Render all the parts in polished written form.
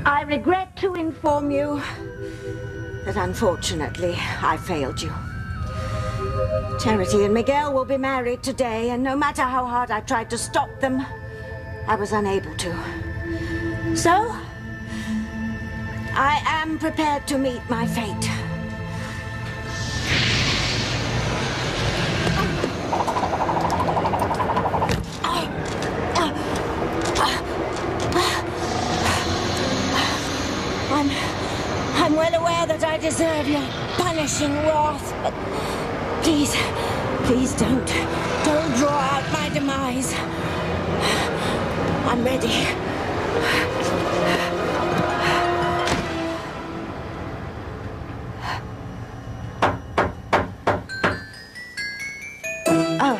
I regret to inform you that unfortunately I failed you. Charity and Miguel will be married today, and no matter how hard I tried to stop them, I was unable to. So, I am prepared to meet my fate. I'm well aware that I deserve your punishing wrath, but please don't draw out my demise. I'm ready. Oh,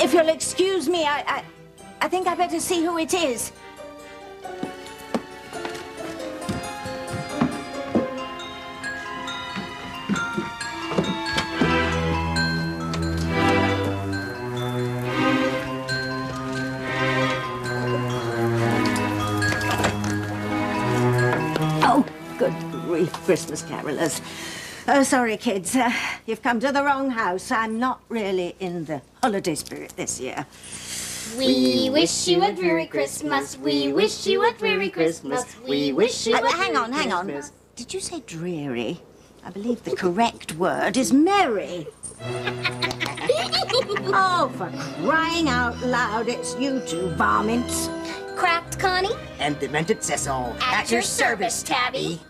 if you'll excuse me, I think I better see who it is. Christmas carolers. Oh, sorry, kids. You've come to the wrong house. I'm not really in the holiday spirit this year. We wish you a dreary Christmas. We wish you a dreary Christmas. We wish you a hang on. Did you say dreary? I believe the correct word is merry. Oh, for crying out loud, it's you two varmints. Cracked Connie. And demented Cecil. At your service, Tabby.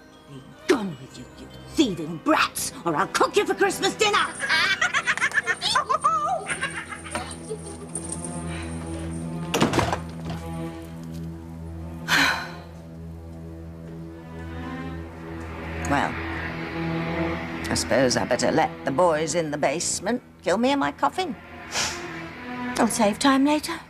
Gone with you, you thieving brats, or I'll cook you for Christmas dinner! Well, I suppose I better let the boys in the basement kill me in my coffin. I'll save time later.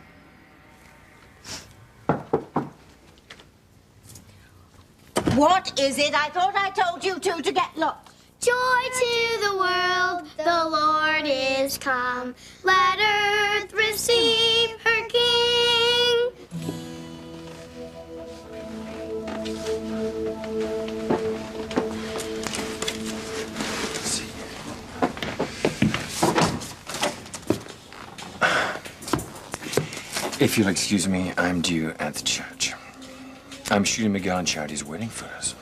What is it? I thought I told you two to get locked. Joy to the world, the Lord is come. Let earth receive her King. If you'll excuse me, I'm due at the church. I'm shooting Miguel and Charity's wedding photos.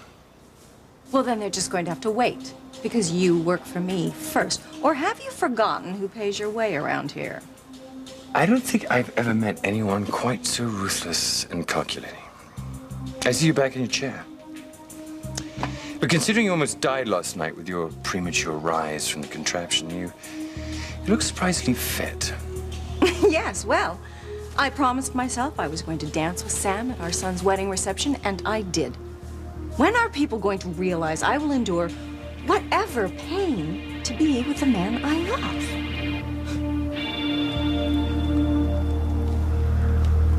Well, then they're just going to have to wait, because you work for me first. Or have you forgotten who pays your way around here? I don't think I've ever met anyone quite so ruthless and calculating. I see you back in your chair. But considering you almost died last night with your premature rise from the contraption, you look surprisingly fit. Yes, well, I promised myself I was going to dance with Sam at our son's wedding reception, and I did. When are people going to realize I will endure whatever pain to be with the man I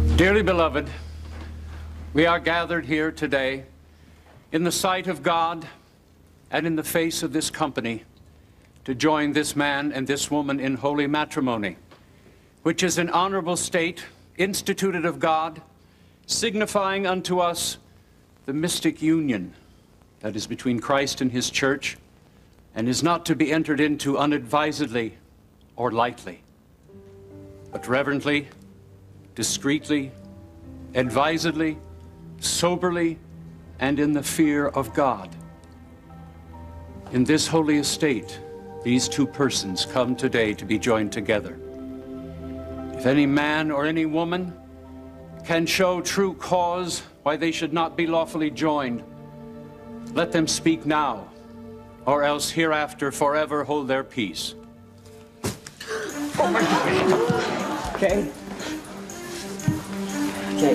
love? Dearly beloved, we are gathered here today in the sight of God and in the face of this company to join this man and this woman in holy matrimony, which is an honorable state instituted of God, signifying unto us the mystic union that is between Christ and his church, and is not to be entered into unadvisedly or lightly, but reverently, discreetly, advisedly, soberly, and in the fear of God. In this holy estate, these two persons come today to be joined together. If any man or any woman can show true cause why they should not be lawfully joined, let them speak now, or else hereafter forever hold their peace. Oh my God. Okay. Okay.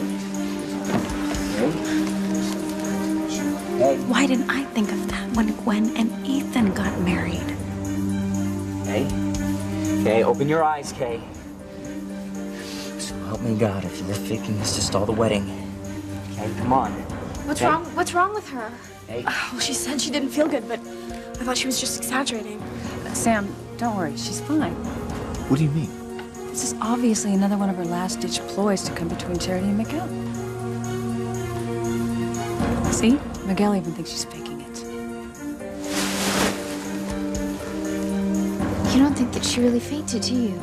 Hey. Why didn't I think of that when Gwen and Ethan got married? Hey. Okay, open your eyes, Kay. So help me God if you're faking this to stall the wedding. Okay, come on. What's wrong? What's wrong with her? Hey. Well, she said she didn't feel good, but I thought she was just exaggerating. Sam, don't worry, she's fine. What do you mean? This is obviously another one of her last-ditch ploys to come between Charity and Miguel. See? Miguel even thinks she's faking it. You don't think that she really fainted, do you?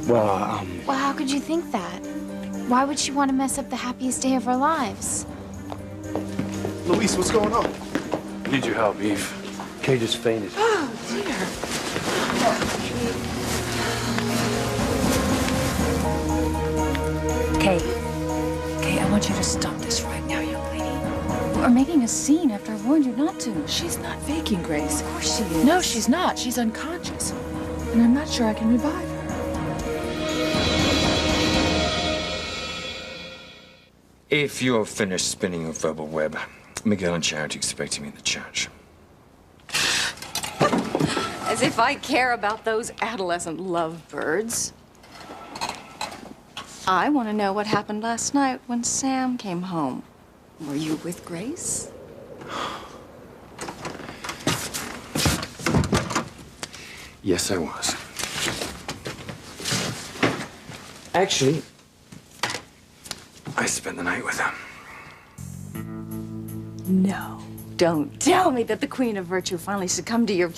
Well, Well, how could you think that? Why would she want to mess up the happiest day of her lives? Luis, what's going on? Need your help, Eve. Kay just fainted. Oh, dear. Kay, I want you to stop this right now, young lady. You are making a scene after I warned you not to. She's not faking, Grace. Of course she is. No, she's not. She's unconscious. And I'm not sure I can revive her. if you're finished spinning your verbal web, Miguel and Charity expect me in the church. As if I care about those adolescent lovebirds. I want to know what happened last night when Sam came home. Were you with Grace? Yes, I was. Actually, I spent the night with her. No. Don't tell me that the Queen of Virtue finally succumbed to your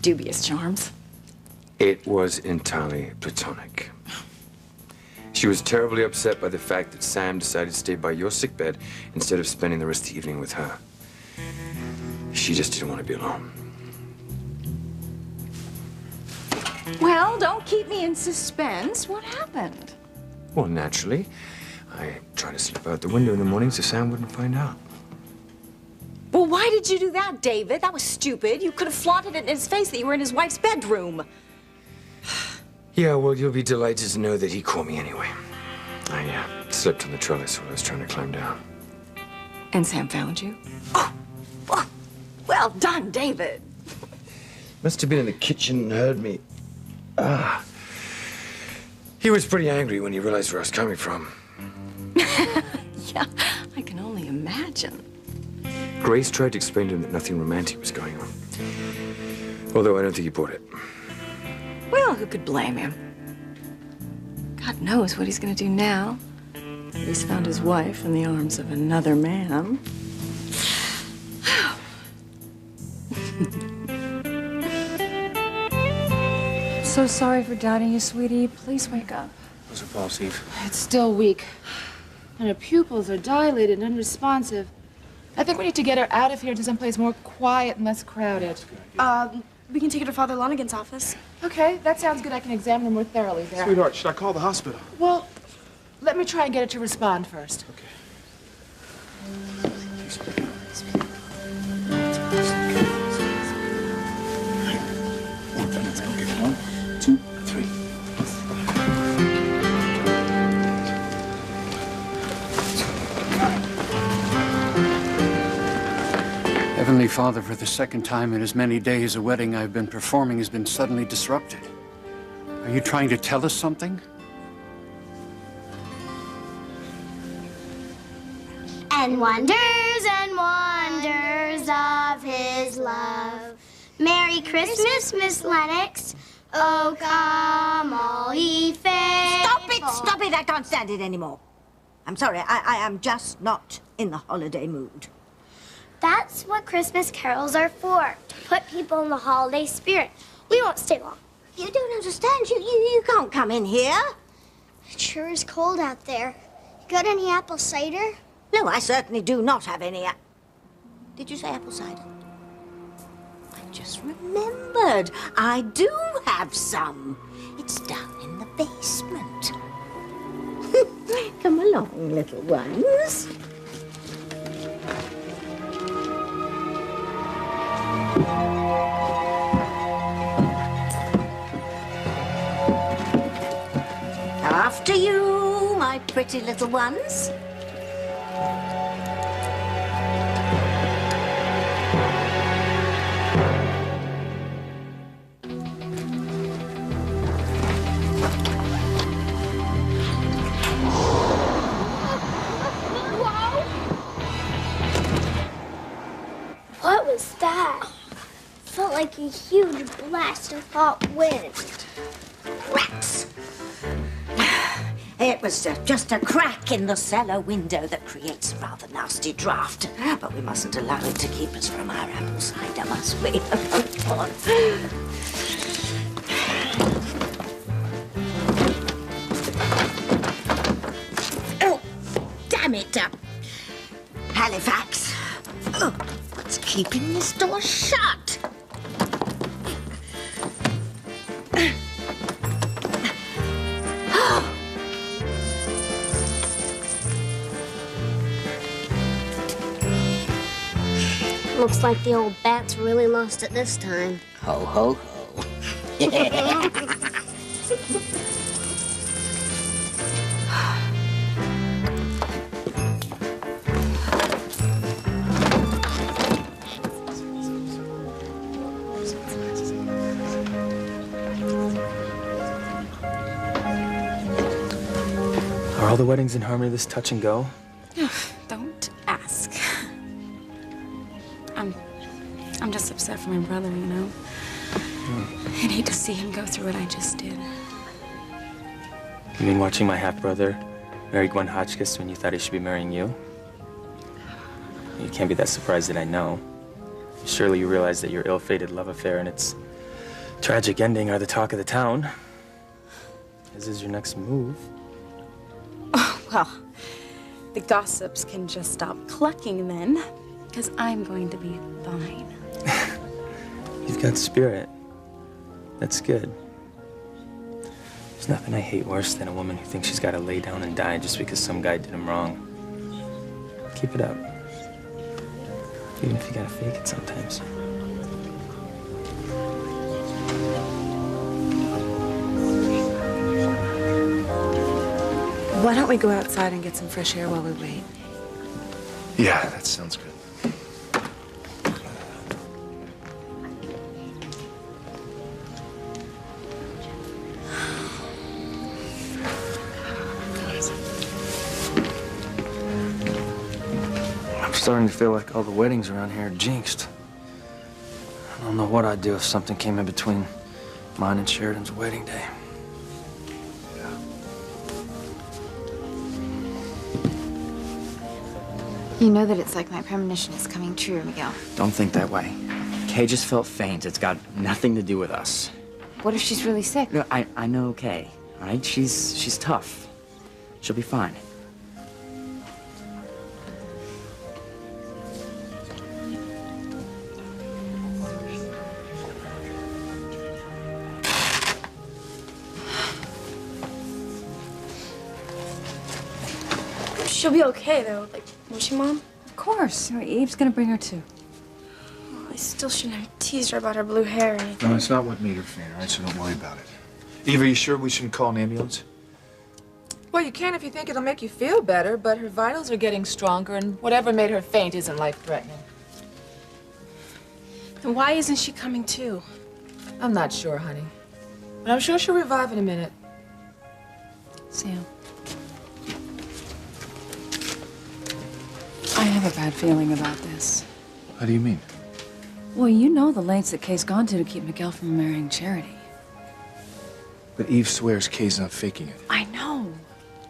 dubious charms. It was entirely platonic. She was terribly upset by the fact that Sam decided to stay by your sickbed instead of spending the rest of the evening with her. She just didn't want to be alone. Well, don't keep me in suspense. What happened? Well, naturally, I tried to slip out the window in the morning so Sam wouldn't find out. Well, why did you do that, David? That was stupid. You could have flaunted it in his face that you were in his wife's bedroom. Yeah, well, you'll be delighted to know that he caught me anyway. I slipped on the trellis while I was trying to climb down. And Sam found you? Oh, well done, David. Must have been in the kitchen and heard me. He was pretty angry when he realized where I was coming from. Yeah, I can only imagine. Grace tried to explain to him that nothing romantic was going on. Although I don't think he bought it. Well, who could blame him? God knows what he's gonna do now. He's found his wife in the arms of another man. So sorry for doubting you, sweetie. Please wake up. What's her pulse, Eve? It's still weak. And her pupils are dilated and unresponsive. I think we need to get her out of here to someplace more quiet and less crowded. We can take her to Father Lonigan's office. Okay, that sounds good. I can examine her more thoroughly there. Sweetheart, should I call the hospital? Well, let me try and get her to respond first. Okay. One, two, three. Heavenly Father, for the second time in as many days, a wedding I've been performing has been suddenly disrupted. Are you trying to tell us something? And wonders of his love. Merry Christmas, Miss Lennox. Oh, come all ye faithful. Stop it, I can't stand it anymore. I'm sorry, I am just not in the holiday mood. That's what Christmas carols are for, to put people in the holiday spirit. We won't stay long. You don't understand, you can't come in here. It sure is cold out there. You got any apple cider? No, I certainly do not have any. Did you say apple cider? I just remembered. I do have some. It's down in the basement. Come along, little ones. After you, my pretty little ones. What was that? Felt like a huge blast of hot wind. Rats! It was just a crack in the cellar window that creates a rather nasty draft. But we mustn't allow it to keep us from our apple cider, must we? Come on. Oh, damn it. Halifax. Oh, what's keeping this door shut? Looks like the old bat's really lost it this time. Ho, ho, ho. Are all the weddings in Harmony this touch and go? Don't ask. I'm just upset for my brother, you know? I'd hate to see him go through what I just did. You mean watching my half-brother marry Gwen Hotchkiss when you thought he should be marrying you? You can't be that surprised that I know. Surely you realize that your ill-fated love affair and its tragic ending are the talk of the town. As is your next move. Oh, well, the gossips can just stop clucking then, because I'm going to be fine. You've got spirit. That's good. There's nothing I hate worse than a woman who thinks she's got to lay down and die just because some guy did him wrong. Keep it up. Even if you gotta fake it sometimes. Why don't we go outside and get some fresh air while we wait? Yeah, that sounds good. I'm starting to feel like all the weddings around here are jinxed. I don't know what I'd do if something came in between mine and Sheridan's wedding day. You know that it's like my premonition is coming true, Miguel. Don't think that way. Kay just felt faint. It's got nothing to do with us. What if she's really sick? No, I know Kay, all right? She's tough. She'll be fine. She'll be okay, though. Like, won't she, Mom? Of course. You know, Eve's gonna bring her too. Oh, I still shouldn't have teased her about her blue hair or anything. No, it's not what made her faint, all right? So don't worry about it. Eve, are you sure we shouldn't call an ambulance? Well, you can if you think it'll make you feel better, but her vitals are getting stronger, and whatever made her faint isn't life-threatening. Then why isn't she coming too? I'm not sure, honey. But I'm sure she'll revive in a minute. Sam. I have a bad feeling about this. How do you mean? Well, you know the lengths that Kay's gone to keep Miguel from marrying Charity. But Eve swears Kay's not faking it. I know.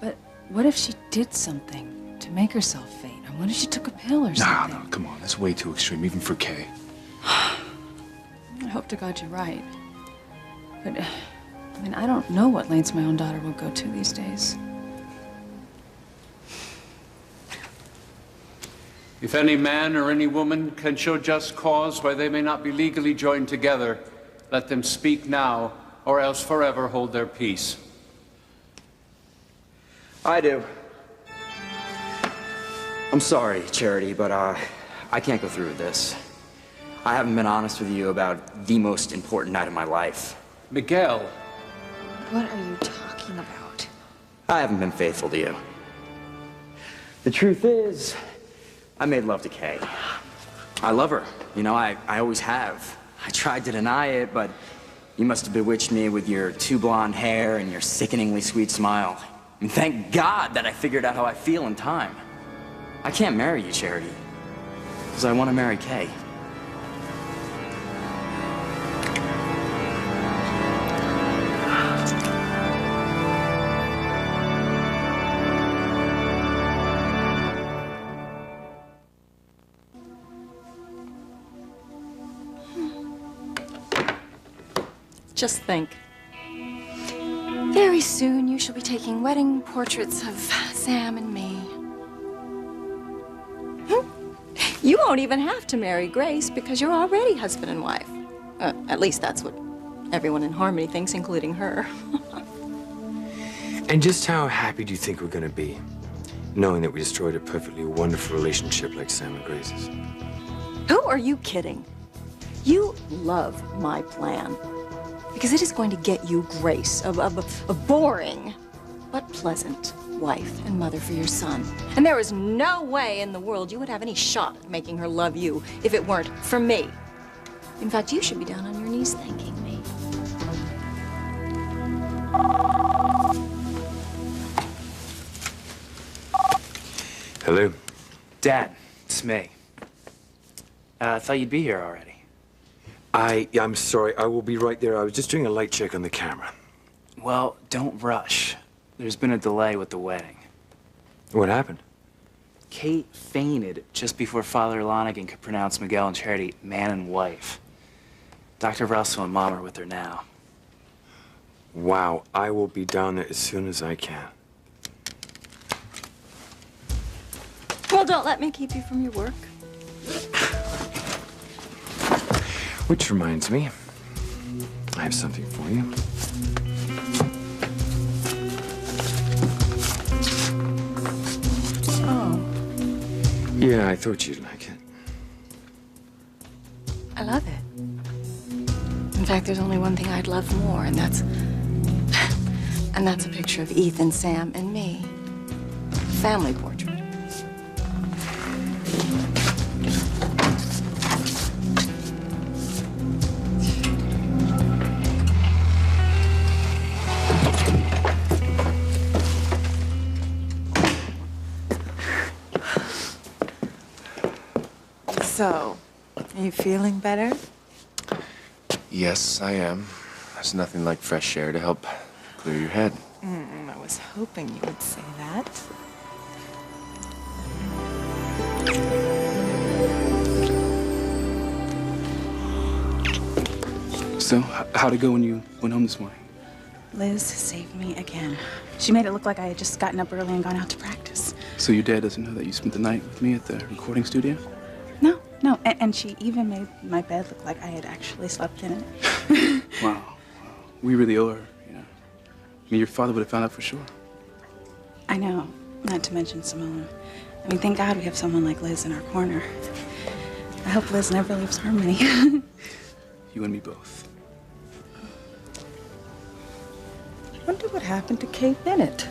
But what if she did something to make herself faint? Or what if she took a pill or something? No, come on. That's way too extreme, even for Kay. I hope to God you're right. But, I mean, I don't know what lengths my own daughter will go to these days. If any man or any woman can show just cause why they may not be legally joined together, let them speak now, or else forever hold their peace. I do. I'm sorry, Charity, but I can't go through with this. I haven't been honest with you about the most important night of my life. Miguel. What are you talking about? I haven't been faithful to you. The truth is, I made love to Kay. I love her. You know, I always have. I tried to deny it, but you must have bewitched me with your too blonde hair and your sickeningly sweet smile. And thank God that I figured out how I feel in time. I can't marry you, Charity, because I want to marry Kay. Just think. Very soon you shall be taking wedding portraits of Sam and me. You won't even have to marry Grace because you're already husband and wife. At least that's what everyone in Harmony thinks, including her. And just how happy do you think we're gonna be, knowing that we destroyed a perfectly wonderful relationship like Sam and Grace's? Who are you kidding? You love my plan. Because it is going to get you Grace, a boring but pleasant wife and mother for your son. And there is no way in the world you would have any shot at making her love you if it weren't for me. In fact, you should be down on your knees thanking me. Hello? Dad, it's me. I thought you'd be here already. I'm sorry, I will be right there. I was just doing a light check on the camera. Well, don't rush. There's been a delay with the wedding. What happened? Kate fainted just before Father Lonigan could pronounce Miguel and Charity man and wife. Dr. Russell and Mom are with her now. Wow, I will be down there as soon as I can. Well, don't let me keep you from your work. Which reminds me, I have something for you. Oh. Yeah, I thought you'd like it. I love it. In fact, there's only one thing I'd love more, and that's a picture of Ethan, Sam, and me. Family portrait. So, are you feeling better? Yes, I am. There's nothing like fresh air to help clear your head. I was hoping you would say that. So, how'd it go when you went home this morning? Liz saved me again. She made it look like I had just gotten up early and gone out to practice. So your dad doesn't know that you spent the night with me at the recording studio? No, and she even made my bed look like I had actually slept in it. Wow. We really owe her, you know. I mean, your father would have found out for sure. I know, not to mention Simone. I mean, thank God we have someone like Liz in our corner. I hope Liz never leaves Harmony. You and me both. I wonder what happened to Kate Bennett.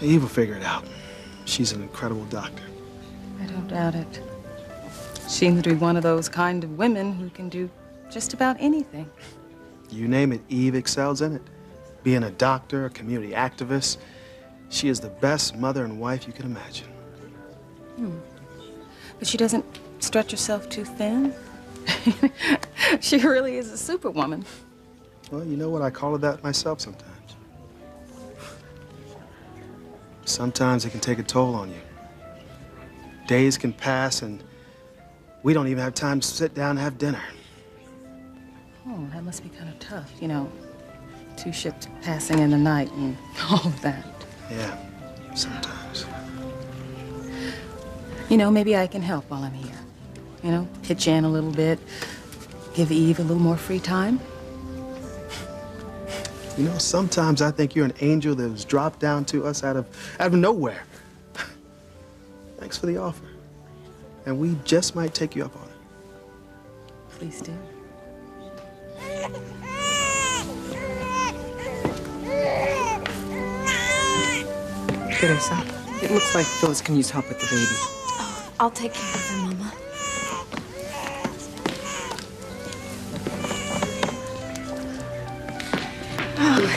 Eve will figure it out. She's an incredible doctor. I don't doubt it. Seems to be one of those kind of women who can do just about anything. You name it, Eve excels in it. Being a doctor, a community activist, she is the best mother and wife you can imagine. But she doesn't stretch herself too thin. She really is a superwoman. Well, you know what? I call her that myself sometimes. Sometimes it can take a toll on you. Days can pass and we don't even have time to sit down and have dinner. Oh, that must be kind of tough, you know, 2 ships passing in the night and all of that. Yeah, sometimes. You know, maybe I can help while I'm here. You know, pitch in a little bit, give Eve a little more free time. You know, sometimes I think you're an angel that was dropped down to us out of nowhere. Thanks for the offer. And we just might take you up on it. Please do. Teresa, it looks like Phyllis can use help with the baby. Oh, I'll take care of her, Mama. Oh,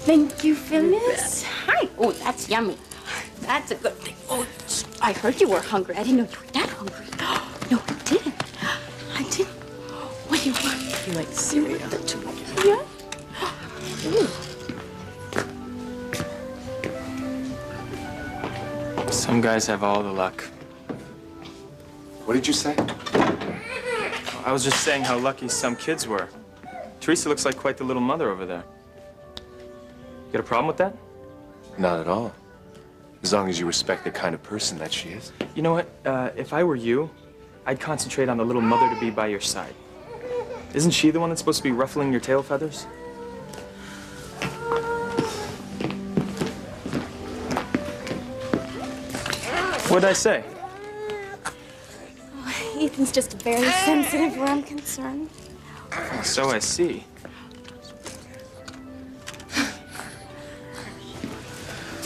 thank you, Phyllis. Hi. Oh, that's yummy. That's a good thing. Oh, I heard you were hungry. I didn't know you were that hungry. No, I didn't. I didn't. What do you want? You like cereal? Yeah. Ooh. Some guys have all the luck. What did you say? I was just saying how lucky some kids were. Teresa looks like quite the little mother over there. You got a problem with that? Not at all. As long as you respect the kind of person that she is. You know what? If I were you, I'd concentrate on the little mother-to-be by your side. Isn't she the one that's supposed to be ruffling your tail feathers? What'd I say? Oh, Ethan's just very sensitive where I'm concerned. So I see.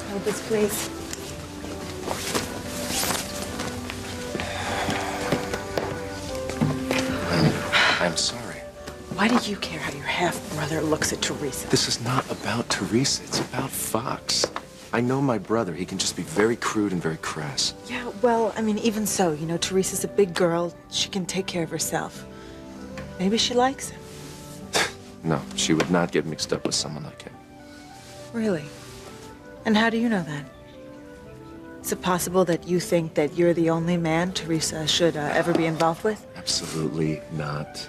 Hold this, please. I'm sorry. Why do you care how your half-brother looks at Teresa? This is not about Teresa. It's about Fox. I know my brother. He can just be very crude and very crass. Yeah, well, I mean, even so, you know, Teresa's a big girl. She can take care of herself. Maybe she likes him. No, she would not get mixed up with someone like him. Really? And how do you know that? Is it possible that you think that you're the only man Teresa should ever be involved with? Absolutely not.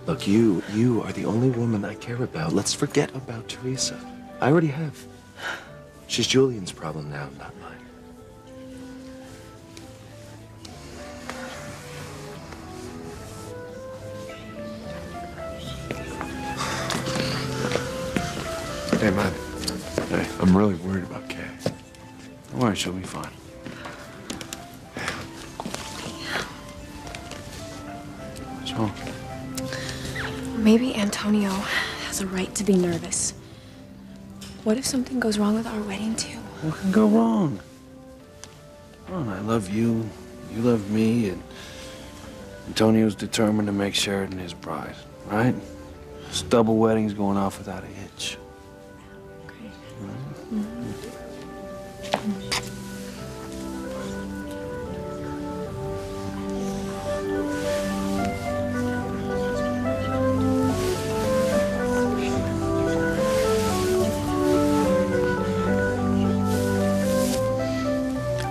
Look, you are the only woman I care about. Let's forget about Teresa. I already have. She's Julian's problem now, not mine. Hey, man. Hey, I'm really worried about Kay. Don't worry, she'll be fine. What's wrong? Maybe Antonio has a right to be nervous. What if something goes wrong with our wedding, too? What can go wrong? Well, I love you, you love me, and Antonio's determined to make Sheridan his bride, right? This double wedding's going off without a hitch.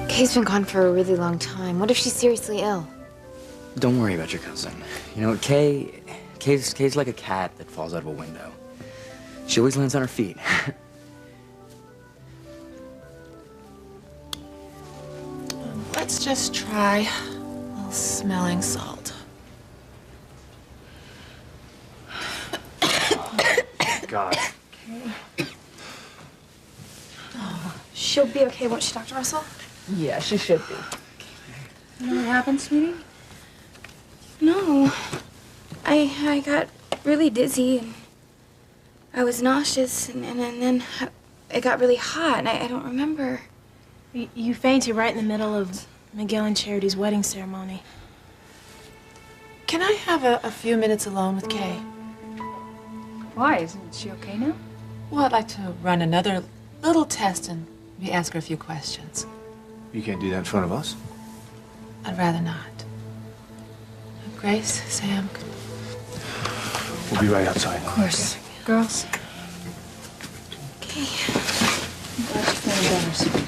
Kay's been gone for a really long time. What if she's seriously ill? Don't worry about your cousin. You know, Kay's like a cat that falls out of a window. She always lands on her feet. Let's just try a little smelling salt. God. She'll be okay, won't she, Dr. Russell? Yeah, she should be. You know what happened, sweetie? No. I got really dizzy and I was nauseous and then it got really hot and I don't remember. You fainted right in the middle of Miguel and Charity's wedding ceremony. Can I have a few minutes alone with Kay? Why? Isn't she okay now? Well, I'd like to run another little test and maybe ask her a few questions. You can't do that in front of us. I'd rather not. Grace, Sam. We'll be right outside. Of course. Girls. Okay. I'm glad you're feeling better, sweetie.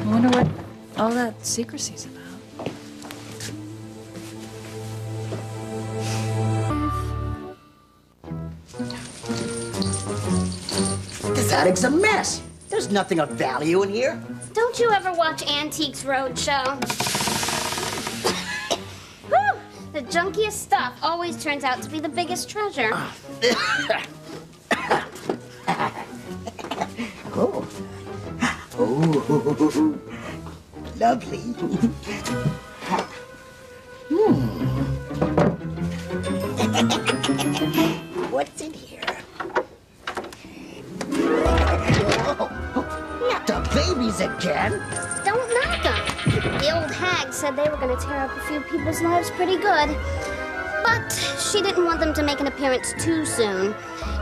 I wonder what all that secrecy's about. This attic's a mess. There's nothing of value in here. Don't you ever watch Antiques Roadshow? Whew! The junkiest stuff always turns out to be the biggest treasure. Oh. Oh. Lovely. What's in here? Oh, not the babies again. Don't knock them. The old hag said they were going to tear up a few people's lives pretty good. But she didn't want them to make an appearance too soon.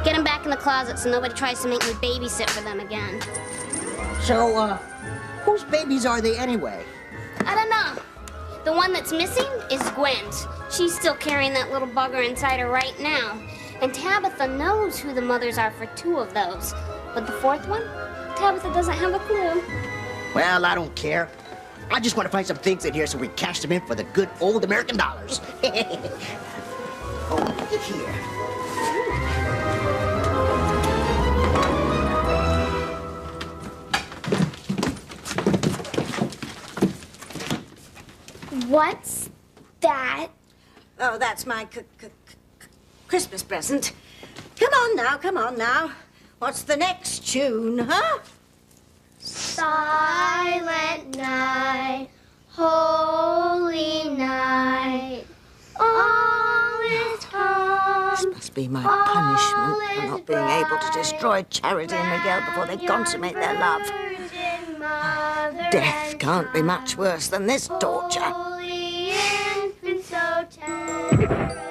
Get them back in the closet so nobody tries to make me babysit for them again. So, whose babies are they anyway? I don't know. The one that's missing is Gwen's. She's still carrying that little bugger inside her right now. And Tabitha knows who the mothers are for 2 of those. But the 4th one, Tabitha doesn't have a clue. Well, I don't care. I just want to find some things in here so we cash them in for the good old American dollars. Oh, look here. What's that? Oh, that's my Christmas present. Come on now. What's the next tune, huh? Silent night, holy night, all is calm. This must be my punishment for not being able to destroy Charity and Miguel before they consummate their love. Death can't be much worse than this torture. Holy infant so tender.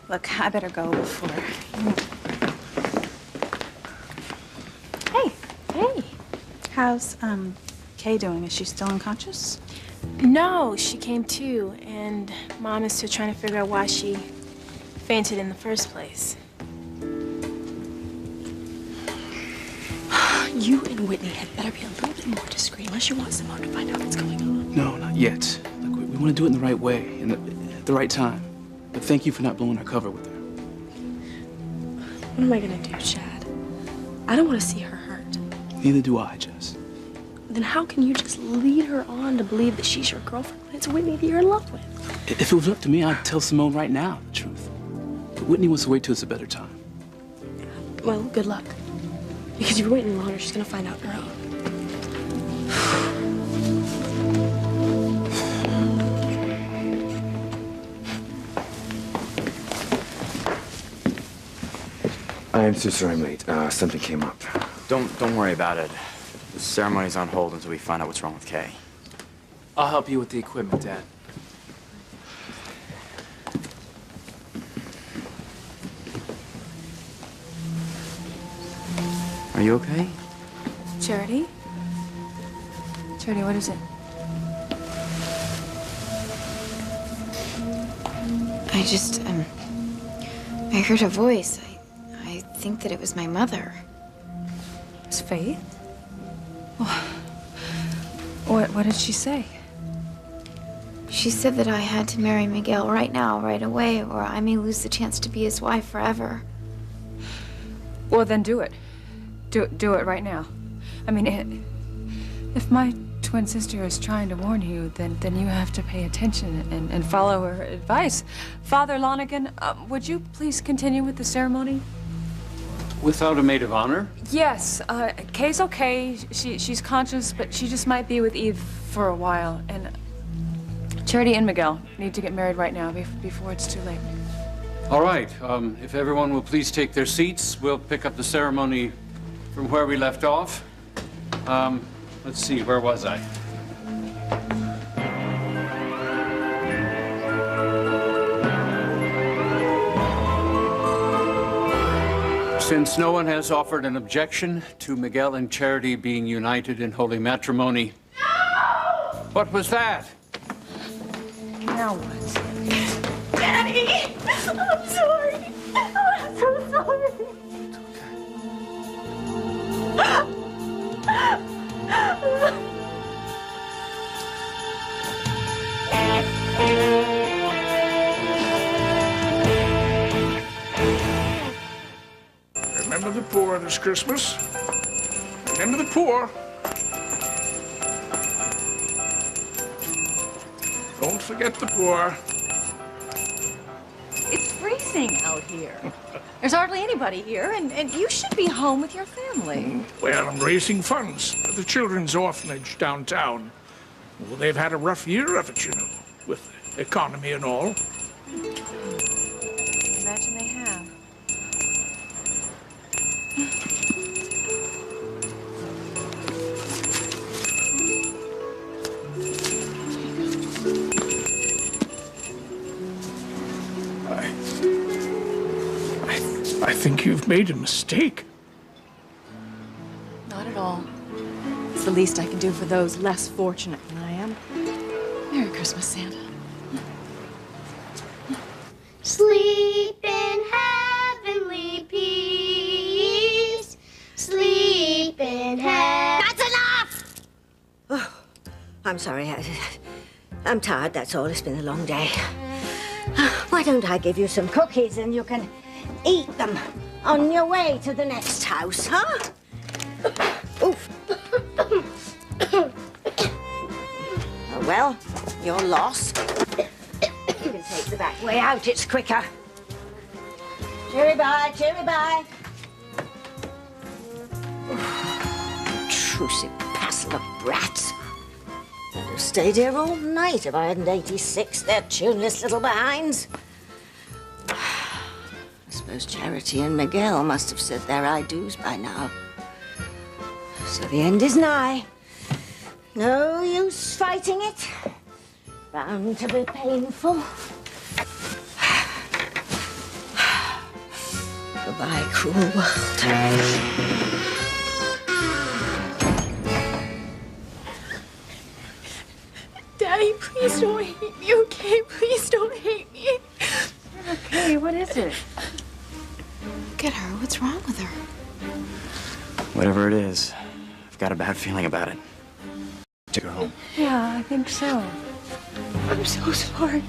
Look, I better go before. Hey. How's Kay doing? Is she still unconscious? No, she came to, and Mom is still trying to figure out why she fainted in the first place. You and Whitney had better be a little bit more discreet, unless you want Simone to find out what's going on. No, not yet. Look, we want to do it in the right way, and at the right time. But thank you for not blowing our cover with her. What am I gonna do, Chad? I don't want to see her hurt. Neither do I, Jess. Then how can you just lead her on to believe that she's your girlfriend when it's Whitney that you're in love with? If it was up to me, I'd tell Simone right now the truth. But Whitney wants to wait till it's a better time. Well, good luck. Because if you're waiting longer, she's gonna find out on her own. I am so sorry, mate. Something came up. Don't worry about it. The ceremony's on hold until we find out what's wrong with Kay. I'll help you with the equipment, Dad. Are you okay? Charity? Charity, what is it? I just, I heard a voice. I think that it was my mother. It's Faith? What did she say? She said that I had to marry Miguel right now, right away, or I may lose the chance to be his wife forever. Well, then do it. Do it right now. I mean, if my twin sister is trying to warn you, then you have to pay attention and follow her advice. Father Lonigan, would you please continue with the ceremony? Without a maid of honor? Yes, Kay's okay. She's conscious, but she just might be with Eve for a while. And Charity and Miguel need to get married right now before it's too late. All right, if everyone will please take their seats, we'll pick up the ceremony from where we left off. Let's see, where was I? Since no one has offered an objection to Miguel and Charity being united in holy matrimony. No! What was that? Now what? Daddy! I'm sorry. I'm so sorry. Remember the poor this Christmas. Remember the poor. Don't forget the poor. It's freezing out here. There's hardly anybody here, and you should be home with your family. Well, I'm raising funds for the children's orphanage downtown. Well, they've had a rough year of it, you know, with the economy and all. Imagine they have. think you've made a mistake. Not at all. It's the least I can do for those less fortunate than I am. Merry Christmas, Santa. Sleep in heavenly peace. Sleep in heaven. That's enough! Oh, I'm sorry. I'm tired, that's all. It's been a long day. Why don't I give you some cookies and you can eat them on your way to the next house, huh? Oof. Oh, well, your loss. You can take the back way out, it's quicker. Cheery bye, cheery bye. Intrusive passel of brats. I'd have stayed here all night if I hadn't 86 their tuneless little behinds. I suppose Charity and Miguel must have said their I-dos by now. So the end is nigh. No use fighting it. Bound to be painful. Goodbye, cruel world. Daddy, please don't hate me, okay? Please don't hate me. Okay, what is it? Look at her. What's wrong with her? Whatever it is, I've got a bad feeling about it. Take her home. Yeah, I think so. I'm so sorry.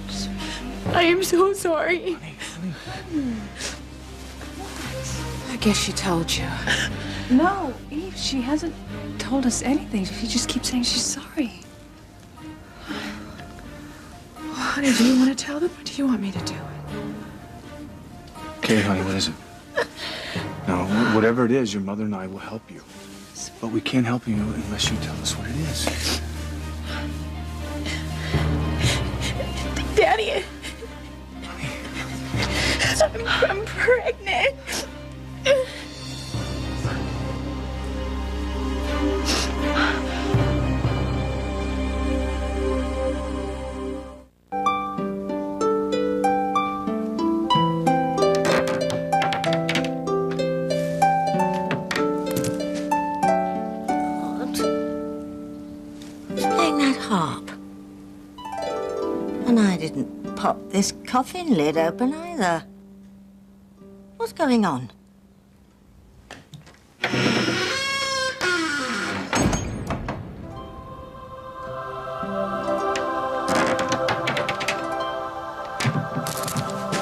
I am so sorry. I guess she told you. No, Eve, she hasn't told us anything. She just keeps saying she's sorry. Honey, do you want to tell them or do you want me to do it? Okay, honey, what is it? Now, whatever it is, your mother and I will help you. But we can't help you unless you tell us what it is. Daddy, I'm pregnant. And I didn't pop this coffin lid open either. What's going on?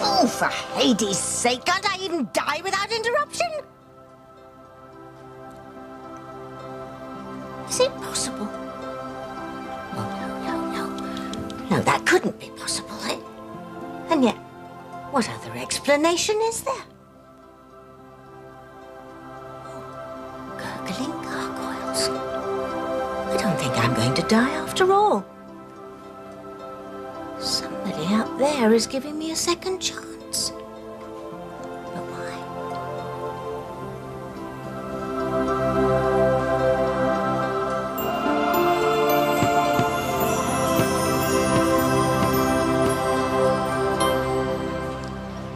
Oh, for Hades' sake, can't I even die without interruption? Is it possible? No, that couldn't be possible. And yet, what other explanation is there? Oh, gurgling gargoyles. I don't think I'm going to die after all. Somebody out there is giving me a second chance. But why?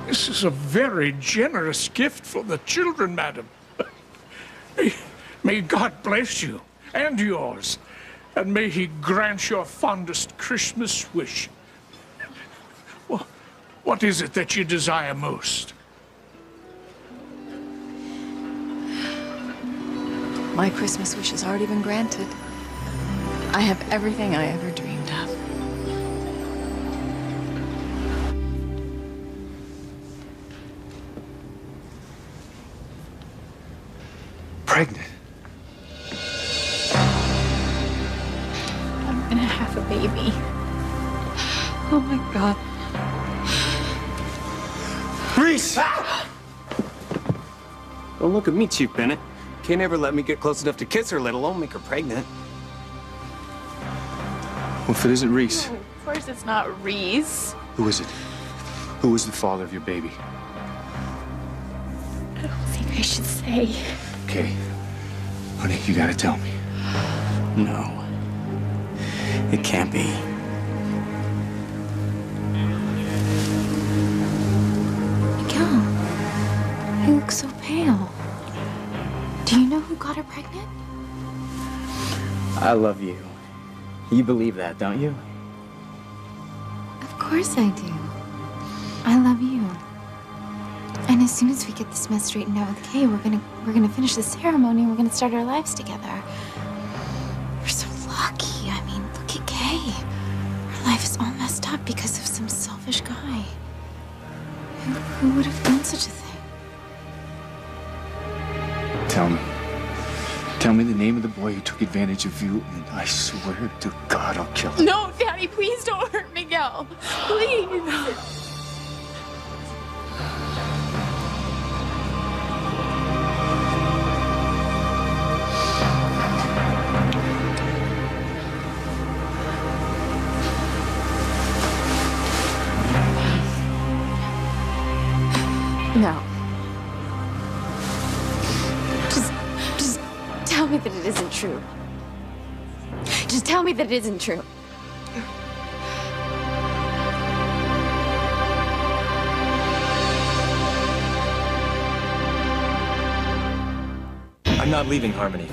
This is a very generous gift for the children, madam. May God bless you and yours, and may He grant your fondest Christmas wish. What is it that you desire most? My Christmas wish has already been granted. I have everything I ever dreamed of. Pregnant? I'm gonna have a baby. Oh my God. Reese! Don't look at me, Chief Bennett. Kay never let me get close enough to kiss her, let alone make her pregnant. Well, if it isn't Reese, Of course it's not Reese. who is it? Who is the father of your baby? I don't think I should say. Okay. Honey, you gotta tell me. No. It can't be. You look so pale. Do you know who got her pregnant? I love you. You believe that, don't you? Of course I do. I love you. And as soon as we get this mess straightened out with Kay, we're gonna finish the ceremony and we're gonna start our lives together. We're so lucky. I mean, look at Kay. Her life is all messed up because of some selfish guy. Who would have done such a thing? Tell me. Tell me the name of the boy who took advantage of you, and I swear to God I'll kill him. No, Daddy, please don't hurt Miguel. Please. No. Just tell me that it isn't true. Just tell me that it isn't true. I'm not leaving Harmony.